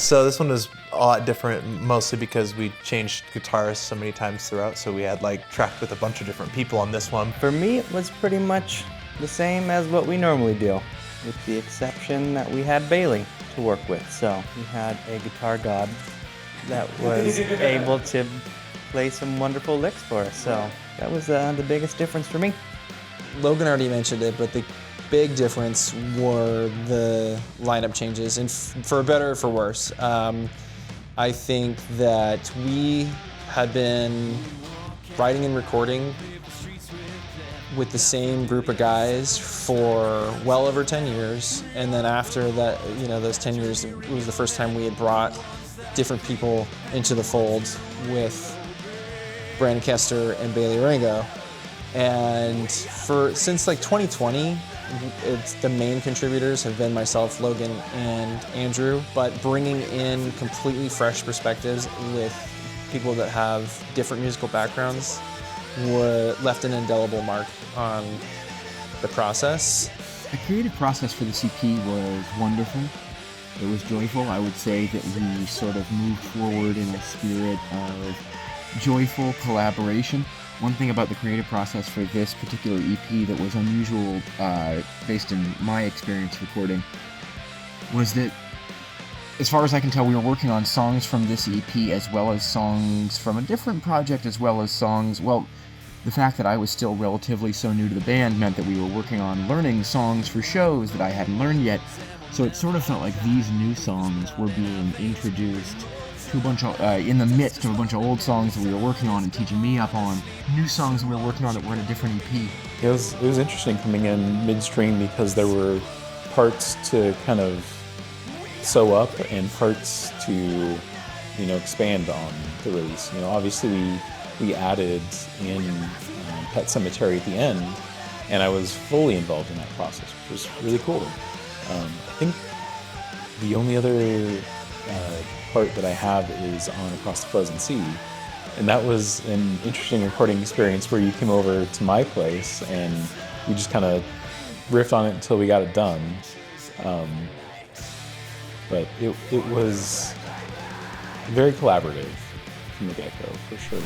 So this one was a lot different, mostly because we changed guitarists so many times throughout, so we had like tracked with a bunch of different people on this one. For me, it was pretty much the same as what we normally do, with the exception that we had Bailey to work with. So we had a guitar god that was able to play some wonderful licks for us. So that was the biggest difference for me. Logan already mentioned it, but the big difference were the lineup changes, and for better or for worse. I think that we had been writing and recording with the same group of guys for well over 10 years, and then after that, those 10 years, it was the first time we had brought different people into the fold with Brandon Kester and Bailey Ringo. And since like 2020, the main contributors have been myself, Logan, and Andrew, but bringing in completely fresh perspectives with people that have different musical backgrounds left an indelible mark on the process. The creative process for the EP was wonderful. It was joyful. I would say that we sort of moved forward in a spirit of joyful collaboration. One thing about the creative process for this particular EP that was unusual, based in my experience recording, was that, as far as I can tell, we were working on songs from this EP as well as songs from a different project, as well as songs, well, the fact that I was still relatively so new to the band meant that we were working on learning songs for shows that I hadn't learned yet, so it sort of felt like these new songs were being introduced to a bunch of, in the midst of a bunch of old songs that we were working on and teaching me up on new songs that we were working on that were in a different EP. It was interesting coming in midstream because there were parts to kind of sew up and parts to, expand on the release. Obviously we added in Pet Sematary at the end, and I was fully involved in that process, which was really cool. I think the only other part that I have is on Across the Frozen Sea, and that was an interesting recording experience where you came over to my place and we just kind of riffed on it until we got it done. But it was very collaborative from the get-go, for sure.